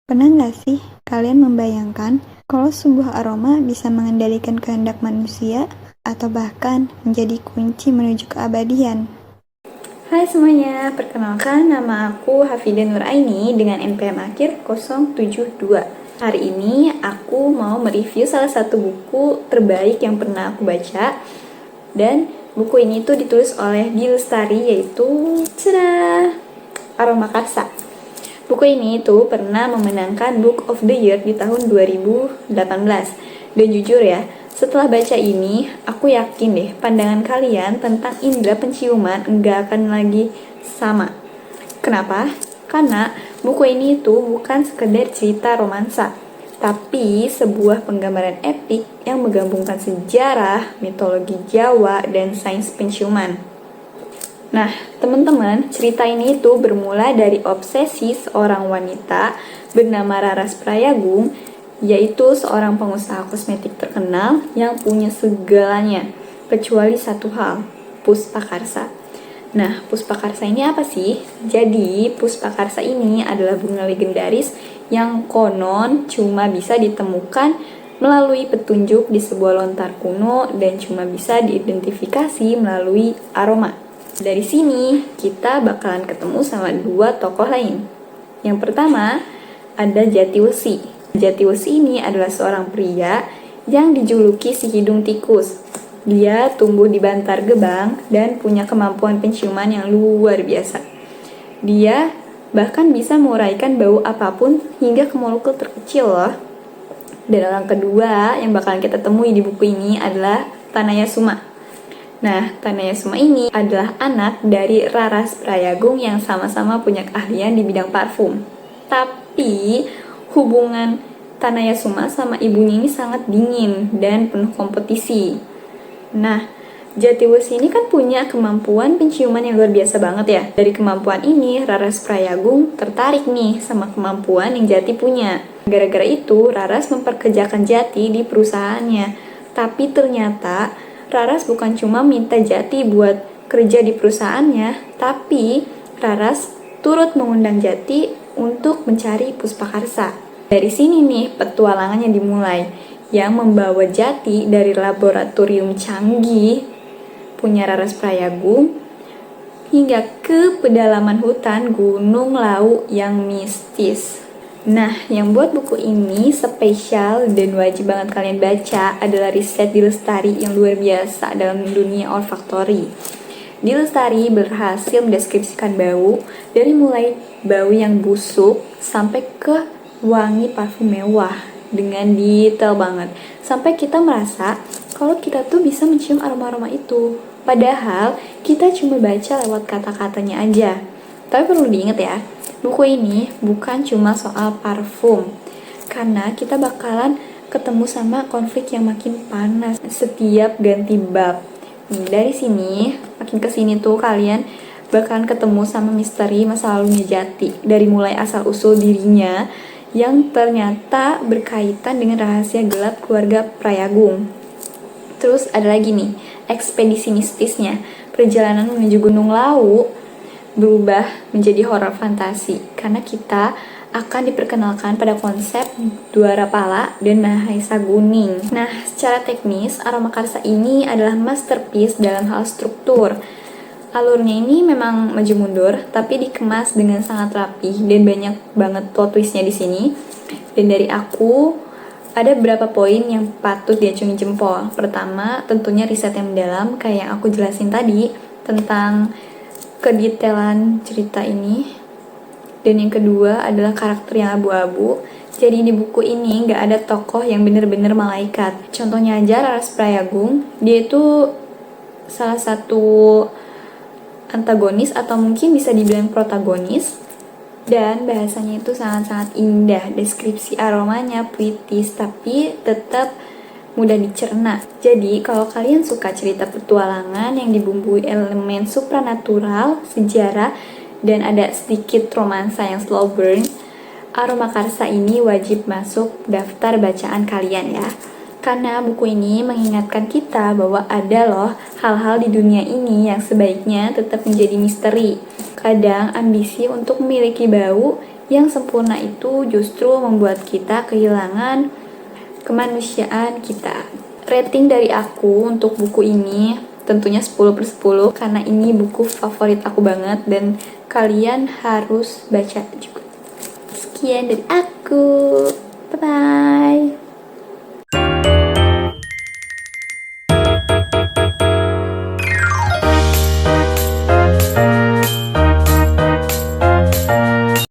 Pernah nggak sih kalian membayangkan kalau sebuah aroma bisa mengendalikan kehendak manusia atau bahkan menjadi kunci menuju keabadian? Hai semuanya, perkenalkan nama aku Hafida Nuraini dengan NPM akhir 072. Hari ini aku mau mereview salah satu buku terbaik yang pernah aku baca. Dan buku ini tuh ditulis oleh D. Lestari, yaitu Aroma Karsa. Buku ini tuh pernah memenangkan Book of the Year di tahun 2018. Dan jujur ya, setelah baca ini, aku yakin deh pandangan kalian tentang indera penciuman nggak akan lagi sama. Kenapa? Karena buku ini tuh bukan sekedar cerita romansa, tapi sebuah penggambaran epik yang menggabungkan sejarah, mitologi Jawa, dan sains penciuman. Nah, teman-teman, cerita ini itu bermula dari obsesi seorang wanita bernama Raras Prayagung, yaitu seorang pengusaha kosmetik terkenal yang punya segalanya, kecuali satu hal, Puspakarsa. Nah, Puspakarsa ini apa sih? Jadi, Puspakarsa ini adalah bunga legendaris yang konon cuma bisa ditemukan melalui petunjuk di sebuah lontar kuno dan cuma bisa diidentifikasi melalui aroma. Dari sini, kita bakalan ketemu sama dua tokoh lain. Yang pertama, ada Jatiwesi. Jatiwesi ini adalah seorang pria yang dijuluki si hidung tikus. Dia tumbuh di Bantar Gebang dan punya kemampuan penciuman yang luar biasa. Dia bahkan bisa menguraikan bau apapun hingga ke molekul terkecil loh. Dan orang kedua yang bakalan kita temui di buku ini adalah Tanayasuma. Nah, Tanayasuma ini adalah anak dari Raras Prayagung yang sama-sama punya keahlian di bidang parfum. Tapi, hubungan Tanayasuma sama ibunya ini sangat dingin dan penuh kompetisi. Nah, Jatiwesi ini kan punya kemampuan penciuman yang luar biasa banget ya. Dari kemampuan ini, Raras Prayagung tertarik nih sama kemampuan yang Jati punya. Gara-gara itu, Raras memperkerjakan Jati di perusahaannya. Tapi ternyata Raras bukan cuma minta Jati buat kerja di perusahaannya, tapi Raras turut mengundang Jati untuk mencari Puspakarsa. Dari sini nih petualangannya dimulai, yang membawa Jati dari laboratorium canggih punya Raras Prayagung hingga ke pedalaman hutan Gunung Lau yang mistis. Nah, yang buat buku ini spesial dan wajib banget kalian baca adalah riset D. Lestari yang luar biasa dalam dunia olfaktori. D. Lestari berhasil mendeskripsikan bau dari mulai bau yang busuk sampai ke wangi parfum mewah dengan detail banget. Sampai kita merasa kalau kita tuh bisa mencium aroma-aroma itu. Padahal kita cuma baca lewat kata-katanya aja. Tapi perlu diingat ya, buku ini bukan cuma soal parfum. Karena kita bakalan ketemu sama konflik yang makin panas setiap ganti bab. Dari sini, makin kesini tuh kalian bakalan ketemu sama misteri masa lalunya Jati. Dari mulai asal-usul dirinya yang ternyata berkaitan dengan rahasia gelap keluarga Prayagung. Terus ada lagi nih, ekspedisi mistisnya. Perjalanan menuju Gunung Lau berubah menjadi horor fantasi karena kita akan diperkenalkan pada konsep Dwara Pala dan Mahesa Guning. Nah, secara teknis, Aroma Karsa ini adalah masterpiece dalam hal struktur. Alurnya ini memang maju mundur, tapi dikemas dengan sangat rapi dan banyak banget plot twistnya di sini. Dan dari aku, ada beberapa poin yang patut diacungi jempol. Pertama, tentunya riset yang mendalam, kayak yang aku jelasin tadi, tentang kedetailan cerita ini. Dan yang kedua adalah karakter yang abu-abu. Jadi di buku ini nggak ada tokoh yang bener-bener malaikat. Contohnya aja Raras Prayagung, dia itu salah satu antagonis atau mungkin bisa dibilang protagonis, dan bahasanya itu sangat-sangat indah. Deskripsi aromanya puitis tapi tetap mudah dicerna. Jadi kalau kalian suka cerita petualangan yang dibumbui elemen supranatural, sejarah, dan ada sedikit romansa yang slow burn, Aroma Karsa ini wajib masuk daftar bacaan kalian ya. Karena buku ini mengingatkan kita bahwa ada loh hal-hal di dunia ini yang sebaiknya tetap menjadi misteri. Kadang ambisi untuk memiliki bau Yang sempurna itu justru membuat kita kehilangan kemanusiaan kita. Rating dari aku untuk buku ini tentunya 10/10 karena ini buku favorit aku banget dan kalian harus baca juga. Sekian dari aku. Bye-bye.